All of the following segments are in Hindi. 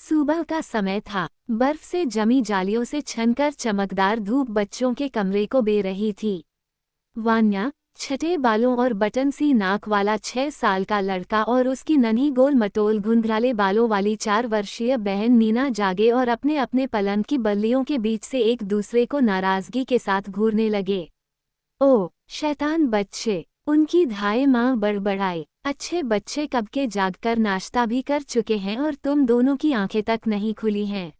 सुबह का समय था। बर्फ से जमी जालियों से छनकर चमकदार धूप बच्चों के कमरे को बे रही थी। वान्या, छठे बालों और बटन सी नाक वाला 6 साल का लड़का और उसकी नन्ही गोल मटोल घुंघराले बालों वाली 4 वर्षीय बहन नीना जागे और अपने अपने पलंग की बल्लियों के बीच से एक दूसरे को नाराजगी के साथ घूरने लगे। ओ शैतान बच्चे, उनकी धाए माँ बड़बड़ाई। अच्छे बच्चे कब के जागकर नाश्ता भी कर चुके हैं और तुम दोनों की आंखें तक नहीं खुली हैं।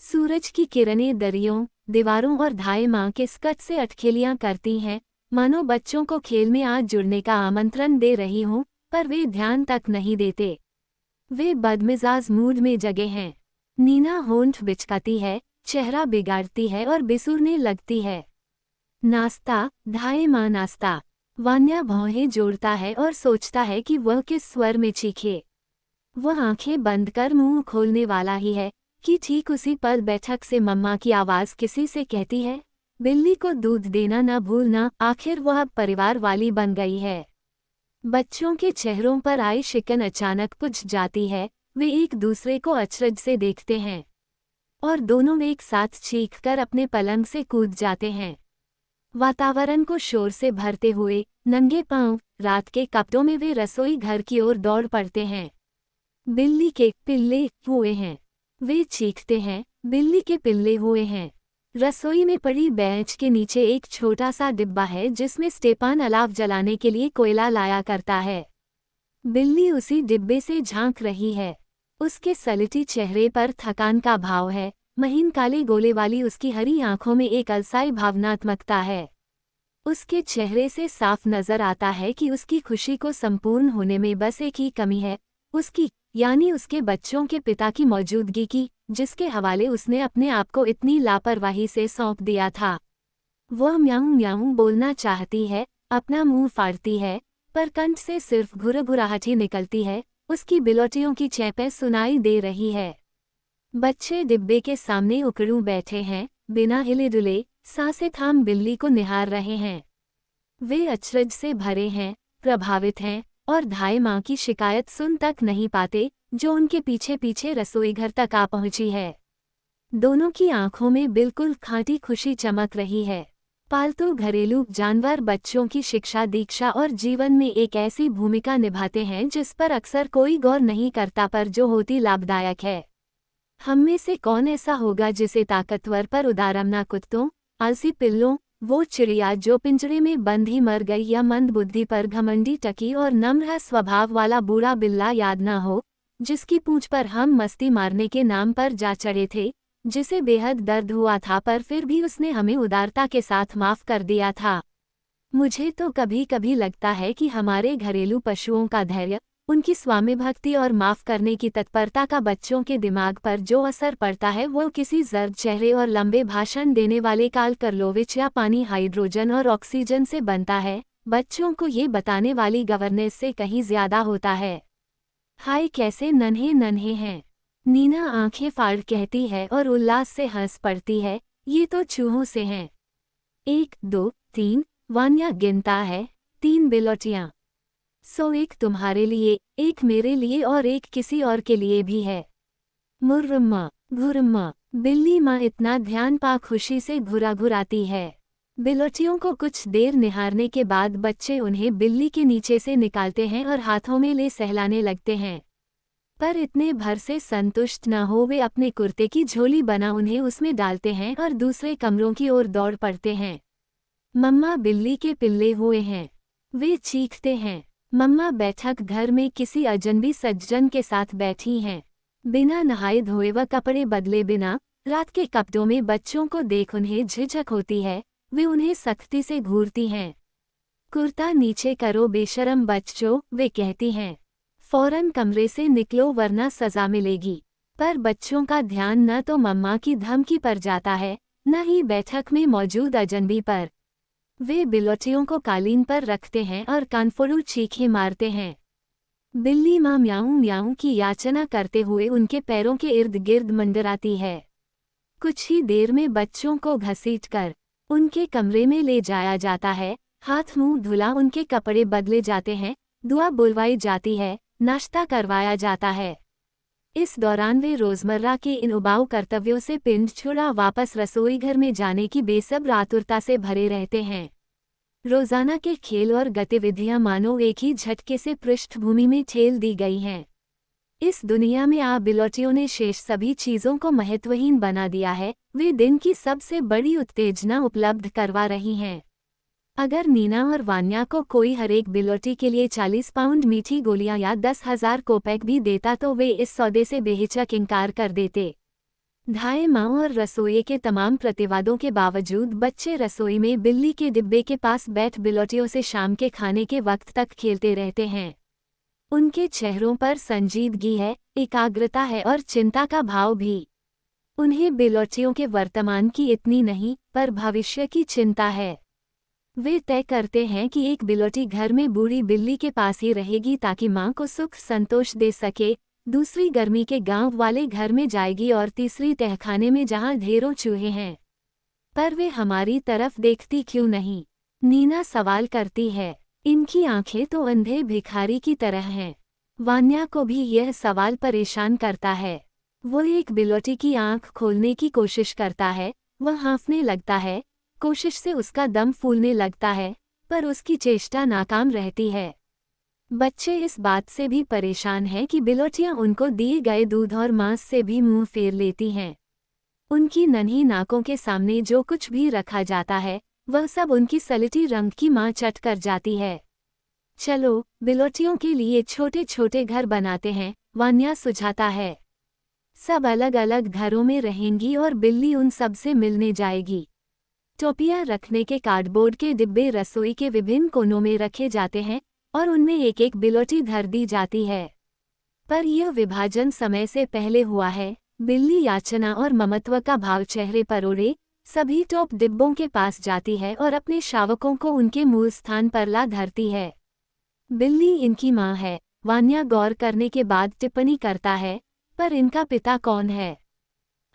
सूरज की किरणें दरियों, दीवारों और धाए माँ के स्कट से अटखेलियां करती हैं, मानो बच्चों को खेल में आज जुड़ने का आमंत्रण दे रही हूँ, पर वे ध्यान तक नहीं देते। वे बदमिजाज मूड में जगे हैं। नीना होंठ बिचकाती है, चेहरा बिगाड़ती है और बिसुरने लगती है। नाश्ता, धाए माँ नाश्ता। वान्या भौहें जोड़ता है और सोचता है कि वह किस स्वर में चीखे। वह आंखें बंद कर मुंह खोलने वाला ही है कि ठीक उसी पल बैठक से मम्मा की आवाज़ किसी से कहती है, बिल्ली को दूध देना न भूलना। आखिर वह अब परिवार वाली बन गई है। बच्चों के चेहरों पर आई शिकन अचानक बुझ जाती है। वे एक दूसरे को अचरज से देखते हैं और दोनों एक साथ चीखकर अपने पलंग से कूद जाते हैं। वातावरण को शोर से भरते हुए नंगे पांव रात के कपड़ों में वे रसोई घर की ओर दौड़ पड़ते हैं। बिल्ली के पिल्ले हुए हैं। वे चीखते हैं, बिल्ली के पिल्ले हुए हैं। रसोई में पड़ी बेंच के नीचे एक छोटा सा डिब्बा है जिसमें स्टेपान अलाव जलाने के लिए कोयला लाया करता है। बिल्ली उसी डिब्बे से झांक रही है। उसके सलिटी चेहरे पर थकान का भाव है। महीन काले गोले वाली उसकी हरी आंखों में एक अलसाई भावनात्मकता है। उसके चेहरे से साफ नजर आता है कि उसकी खुशी को संपूर्ण होने में बस एक ही कमी है, उसकी यानी उसके बच्चों के पिता की मौजूदगी की, जिसके हवाले उसने अपने आप को इतनी लापरवाही से सौंप दिया था। वह म्याऊं म्याऊं बोलना चाहती है, अपना मुंह फाड़ती है, पर कंठ से सिर्फ घुरघुराहट ही निकलती है। उसकी बिलोटियों की चैपें सुनाई दे रही है। बच्चे डिब्बे के सामने उकड़ू बैठे हैं, बिना हिले डुले, सांसें थाम बिल्ली को निहार रहे हैं। वे अचरज से भरे हैं, प्रभावित हैं और धाए माँ की शिकायत सुन तक नहीं पाते, जो उनके पीछे पीछे रसोई घर तक आ पहुंची है। दोनों की आंखों में बिल्कुल खांटी खुशी चमक रही है। पालतू घरेलू जानवर बच्चों की शिक्षा, दीक्षा और जीवन में एक ऐसी भूमिका निभाते हैं जिस पर अक्सर कोई गौर नहीं करता, पर जो होती लाभदायक है। हम में से कौन ऐसा होगा जिसे ताकतवर पर उदारमना कुत्तों, आलसी पिल्लों, वो चिड़िया जो पिंजरे में बंद ही मर गई, या मंद बुद्धि पर घमंडी टकी और नम्र स्वभाव वाला बूढ़ा बिल्ला याद न हो, जिसकी पूंछ पर हम मस्ती मारने के नाम पर जा चढ़े थे, जिसे बेहद दर्द हुआ था पर फिर भी उसने हमें उदारता के साथ माफ कर दिया था। मुझे तो कभी कभी लगता है कि हमारे घरेलू पशुओं का धैर्य, उनकी स्वामिभक्ति और माफ करने की तत्परता का बच्चों के दिमाग पर जो असर पड़ता है वो किसी जर्द चेहरे और लंबे भाषण देने वाले काल कर्लोविच या पानी, हाइड्रोजन और ऑक्सीजन से बनता है, बच्चों को ये बताने वाली गवर्नेंस से कहीं ज्यादा होता है। हाय कैसे नन्हे नन्हे हैं, नीना आंखें फाड़ कहती है और उल्लास से हंस पड़ती है, ये तो चूहों से हैं। 1 2 3, वान्या गिनता है, 3 बिलोटियां। एक तुम्हारे लिए, एक मेरे लिए और एक किसी और के लिए भी है। मुर्रम्मा घुरम्मा, बिल्ली माँ इतना ध्यान पा खुशी से घुराघुराती है। बिलोटियों को कुछ देर निहारने के बाद बच्चे उन्हें बिल्ली के नीचे से निकालते हैं और हाथों में ले सहलाने लगते हैं, पर इतने भर से संतुष्ट न हो वे अपने कुर्ते की झोली बना उन्हें उसमें डालते हैं और दूसरे कमरों की ओर दौड़ पड़ते हैं। मम्मा बिल्ली के पिल्ले हुए हैं, वे चीखते हैं। मम्मा बैठक घर में किसी अजनबी सज्जन के साथ बैठी हैं। बिना नहाए धोए व कपड़े बदले बिना रात के कपड़ों में बच्चों को देख उन्हें झिझक होती है। वे उन्हें सख्ती से घूरती हैं। कुर्ता नीचे करो बेशरम बच्चों, वे कहती हैं। फौरन कमरे से निकलो वरना सजा मिलेगी। पर बच्चों का ध्यान न तो मम्मा की धमकी पर जाता है, न ही बैठक में मौजूद अजनबी पर। वे बिलोटियों को कालीन पर रखते हैं और कानफोड़ू चीखें मारते हैं। बिल्ली माँ म्याऊं म्याऊं की याचना करते हुए उनके पैरों के इर्द गिर्द मंडराती है। कुछ ही देर में बच्चों को घसीटकर उनके कमरे में ले जाया जाता है। हाथ मुंह धुला उनके कपड़े बदले जाते हैं, दुआ बुलवाई जाती है, नाश्ता करवाया जाता है। इस दौरान वे रोजमर्रा के इन उबाऊ कर्तव्यों से पिंड छुड़ा वापस रसोई घर में जाने की बेसब्र आतुरता से भरे रहते हैं। रोजाना के खेल और गतिविधियां मानो एक ही झटके से पृष्ठभूमि में ठेल दी गई हैं। इस दुनिया में बिलोटियों ने शेष सभी चीजों को महत्वहीन बना दिया है। वे दिन की सबसे बड़ी उत्तेजना उपलब्ध करवा रही हैं। अगर नीना और वान्या को कोई हर एक बिलोटी के लिए 40 पाउंड मीठी गोलियां या 10,000 कोपेक भी देता तो वे इस सौदे से बेहिचक इनकार कर देते। ढाई माह और रसोई के तमाम प्रतिवादों के बावजूद बच्चे रसोई में बिल्ली के डिब्बे के पास बैठ बिलोटियों से शाम के खाने के वक्त तक खेलते रहते हैं। उनके चेहरों पर संजीदगी है, एकाग्रता है और चिंता का भाव भी। उन्हें बिलोटियों के वर्तमान की इतनी नहीं, पर भविष्य की चिंता है। वे तय करते हैं कि एक बिलोटी घर में बूढ़ी बिल्ली के पास ही रहेगी ताकि माँ को सुख संतोष दे सके, दूसरी गर्मी के गांव वाले घर में जाएगी और तीसरी तहखाने में जहां ढेरों चूहे हैं। पर वे हमारी तरफ देखती क्यों नहीं? नीना सवाल करती है। इनकी आंखें तो अंधे भिखारी की तरह हैं। वान्या को भी यह सवाल परेशान करता है। वो एक बिलोटी की आंख खोलने की कोशिश करता है, वह हाँफने लगता है, कोशिश से उसका दम फूलने लगता है, पर उसकी चेष्टा नाकाम रहती है। बच्चे इस बात से भी परेशान हैं कि बिलोटियां उनको दिए गए दूध और मांस से भी मुंह फेर लेती हैं। उनकी नन्ही नाकों के सामने जो कुछ भी रखा जाता है, वह सब उनकी सलेटी रंग की मां चट कर जाती है। चलो, बिलोटियों के लिए छोटे छोटे घर बनाते हैं, वान्या सुझाता है। सब अलग अलग घरों में रहेंगी और बिल्ली उन सब से मिलने जाएगी। टोपियां रखने के कार्डबोर्ड के डिब्बे रसोई के विभिन्न कोनों में रखे जाते हैं और उनमें एक एक बिलोटी धर दी जाती है। पर यह विभाजन समय से पहले हुआ है। बिल्ली याचना और ममत्व का भाव चेहरे पर उड़े सभी टॉप डिब्बों के पास जाती है और अपने शावकों को उनके मूल स्थान पर ला धरती है। बिल्ली इनकी माँ है, वान्या गौर करने के बाद टिप्पणी करता है, पर इनका पिता कौन है?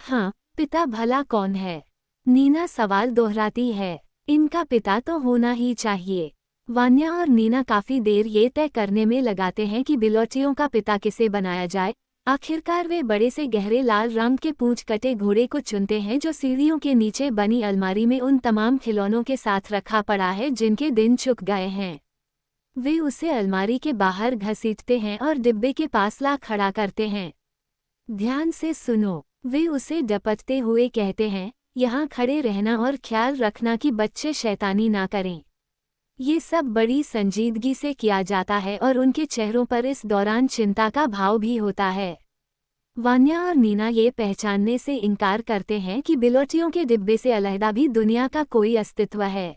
हाँ, पिता भला कौन है? नीना सवाल दोहराती है। इनका पिता तो होना ही चाहिए। वान्या और नीना काफी देर ये तय करने में लगाते हैं कि बिलोटियों का पिता किसे बनाया जाए। आखिरकार वे बड़े से गहरे लाल रंग के पूंछ कटे घोड़े को चुनते हैं जो सीढ़ियों के नीचे बनी अलमारी में उन तमाम खिलौनों के साथ रखा पड़ा है जिनके दिन चुक गए हैं। वे उसे अलमारी के बाहर घसीटते हैं और डिब्बे के पास ला खड़ा करते हैं। ध्यान से सुनो, वे उसे डपटते हुए कहते हैं, यहाँ खड़े रहना और ख्याल रखना कि बच्चे शैतानी ना करें। ये सब बड़ी संजीदगी से किया जाता है और उनके चेहरों पर इस दौरान चिंता का भाव भी होता है। वान्या और नीना ये पहचानने से इनकार करते हैं कि बिलोटियों के डिब्बे से अलहदा भी दुनिया का कोई अस्तित्व है।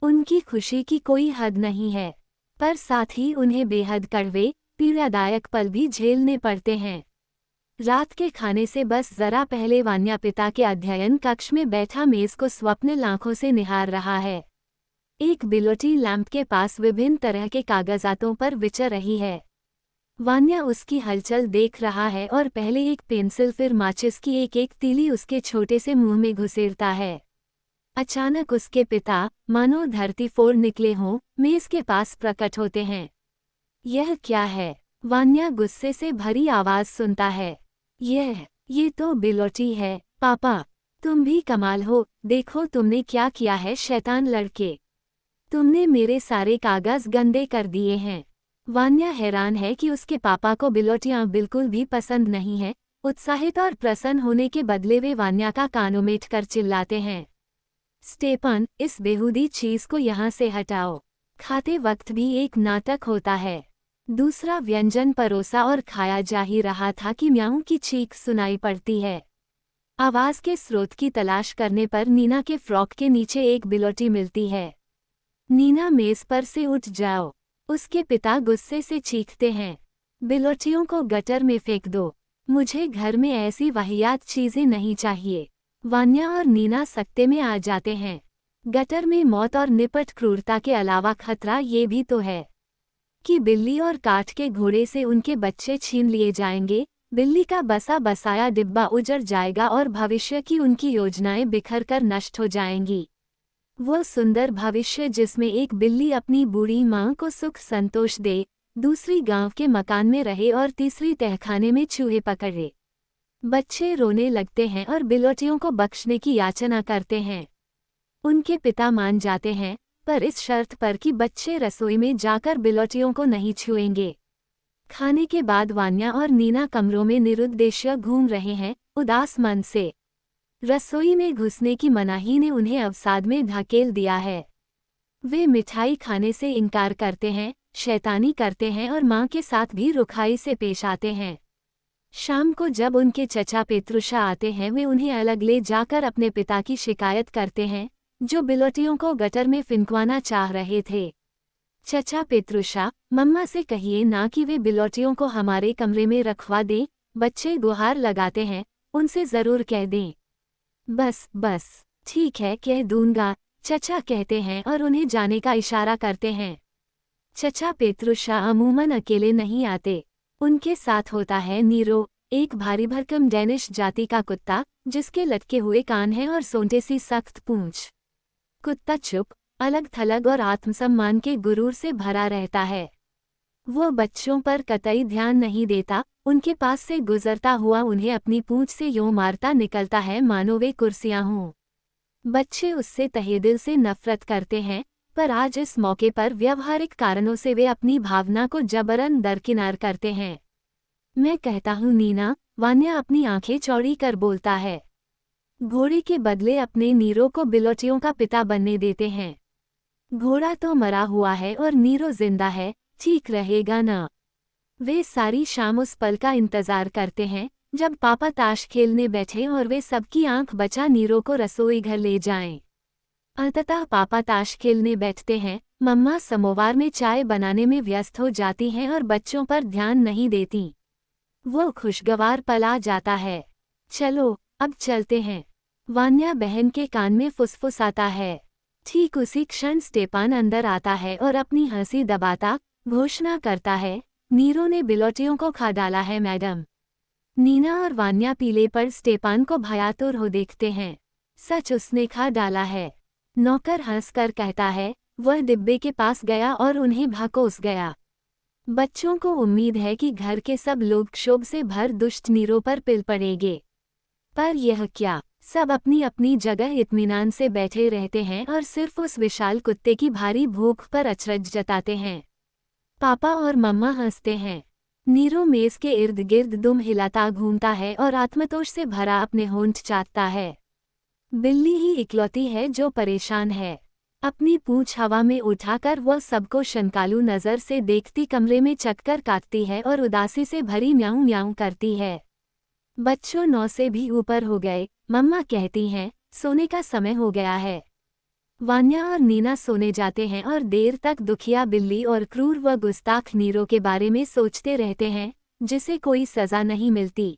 उनकी खुशी की कोई हद नहीं है, पर साथ ही उन्हें बेहद कड़वे, पीड़ादायक पल भी झेलने पड़ते हैं। रात के खाने से बस जरा पहले वान्या पिता के अध्ययन कक्ष में बैठा मेज को स्वप्निल आंखों से निहार रहा है। एक बिलोटी लैंप के पास विभिन्न तरह के कागजातों पर विचर रही है। वान्या उसकी हलचल देख रहा है और पहले एक पेंसिल फिर माचिस की एक एक तीली उसके छोटे से मुंह में घुसेड़ता है। अचानक उसके पिता, मानो धरती फोड़ निकले हों, मेज के पास प्रकट होते हैं। यह क्या है? वान्या गुस्से से भरी आवाज सुनता है। ये तो बिलोटी है, पापा। तुम भी कमाल हो, देखो तुमने क्या किया है शैतान लड़के। तुमने मेरे सारे कागज गंदे कर दिए हैं। वान्या हैरान है कि उसके पापा को बिलोटियां बिल्कुल भी पसंद नहीं है। उत्साहित और प्रसन्न होने के बदले वे वान्या का कानोमेट कर चिल्लाते हैं, स्टेपन, इस बेहूदी चीज को यहाँ से हटाओ। खाते वक्त भी एक नाटक होता है। दूसरा व्यंजन परोसा और खाया जा ही रहा था कि म्याऊं की चीख सुनाई पड़ती है। आवाज के स्रोत की तलाश करने पर नीना के फ्रॉक के नीचे एक बिलोटी मिलती है। नीना, मेज पर से उठ जाओ। उसके पिता गुस्से से चीखते हैं, बिलोटियों को गटर में फेंक दो। मुझे घर में ऐसी वाहियात चीजें नहीं चाहिए। वान्या और नीना सकते में आ जाते हैं। गटर में मौत और निपट क्रूरता के अलावा खतरा ये भी तो है कि बिल्ली और काठ के घोड़े से उनके बच्चे छीन लिए जाएंगे। बिल्ली का बसा बसाया डिब्बा उजड़ जाएगा और भविष्य की उनकी योजनाएं बिखर कर नष्ट हो जाएंगी। वो सुंदर भविष्य जिसमें एक बिल्ली अपनी बूढ़ी माँ को सुख संतोष दे, दूसरी गांव के मकान में रहे और तीसरी तहखाने में चूहे पकड़े। बच्चे रोने लगते हैं और बिलोटियों को बख्शने की याचना करते हैं। उनके पिता मान जाते हैं, पर इस शर्त पर कि बच्चे रसोई में जाकर बिलोटियों को नहीं छुएंगे। खाने के बाद वान्या और नीना कमरों में निरुद्देश्य घूम रहे हैं, उदास मन से। रसोई में घुसने की मनाही ने उन्हें अवसाद में धकेल दिया है। वे मिठाई खाने से इनकार करते हैं, शैतानी करते हैं और मां के साथ भी रुखाई से पेश आते हैं। शाम को जब उनके चचा पेत्रुषा आते हैं, वे उन्हें अलग ले जाकर अपने पिता की शिकायत करते हैं, जो बिलोटियों को गटर में फिंकवाना चाह रहे थे। चचा पेत्रुषा, मम्मा से कहिए ना कि वे बिलोटियों को हमारे कमरे में रखवा दें। बच्चे गुहार लगाते हैं, उनसे जरूर कह दें। बस बस, ठीक है, कह दूंगा, चचा कहते हैं और उन्हें जाने का इशारा करते हैं। चचा पेत्रुषा अमूमन अकेले नहीं आते। उनके साथ होता है नीरो, एक भारी भरकम डेनिश जाति का कुत्ता, जिसके लटके हुए कान हैं और सोंटे सी सख्त पूंछ। कुत्ता चुप, अलग थलग और आत्मसम्मान के गुरूर से भरा रहता है। वो बच्चों पर कतई ध्यान नहीं देता, उनके पास से गुजरता हुआ उन्हें अपनी पूंछ से यूं मारता निकलता है मानो वे कुर्सियां हों। बच्चे उससे तहेदिल से नफरत करते हैं, पर आज इस मौके पर व्यवहारिक कारणों से वे अपनी भावना को जबरन दरकिनार करते हैं। मैं कहता हूँ नीना, वान्या अपनी आंखें चौड़ी कर बोलता है। घोड़े के बदले अपने नीरो को बिलोटियों का पिता बनने देते हैं। घोड़ा तो मरा हुआ है और नीरो जिंदा है, ठीक रहेगा ना? वे सारी शाम उस पल का इंतजार करते हैं जब पापा ताश खेलने बैठे और वे सबकी आंख बचा नीरो को रसोई घर ले जाएं। अंततः पापा ताश खेलने बैठते हैं, मम्मा समोवार में चाय बनाने में व्यस्त हो जाती हैं और बच्चों पर ध्यान नहीं देती। वो खुशगवार पल आ जाता है। चलो, अब चलते हैं, वान्या बहन के कान में फुसफुसाता है। ठीक उसी क्षण स्टेपान अंदर आता है और अपनी हंसी दबाता घोषणा करता है, नीरो ने बिलोटियों को खा डाला है मैडम। नीना और वान्या पीले पर स्टेपान को भयातुर हो देखते हैं। सच, उसने खा डाला है। नौकर हंसकर कहता है। वह डिब्बे के पास गया और उन्हें भकोस गया। बच्चों को उम्मीद है कि घर के सब लोग क्षोभ से भर दुष्ट नीरो पर पिल पड़ेंगे, पर यह क्या, सब अपनी अपनी जगह इत्मीनान से बैठे रहते हैं और सिर्फ उस विशाल कुत्ते की भारी भूख पर अचरज जताते हैं। पापा और मम्मा हंसते हैं। नीरो मेज के इर्द गिर्द दुम हिलाता घूमता है और आत्मतोष से भरा अपने होंठ चाटता है। बिल्ली ही इकलौती है जो परेशान है। अपनी पूंछ हवा में उठाकर वह सबको शंकालू नजर से देखती कमरे में चक्कर काटती है और उदासी से भरी म्याऊं म्याऊं करती है। बच्चों 9 से भी ऊपर हो गए, मम्मा कहती हैं, सोने का समय हो गया है। वान्या और नीना सोने जाते हैं और देर तक दुखिया बिल्ली और क्रूर व गुस्ताख नीरो के बारे में सोचते रहते हैं, जिसे कोई सजा नहीं मिलती।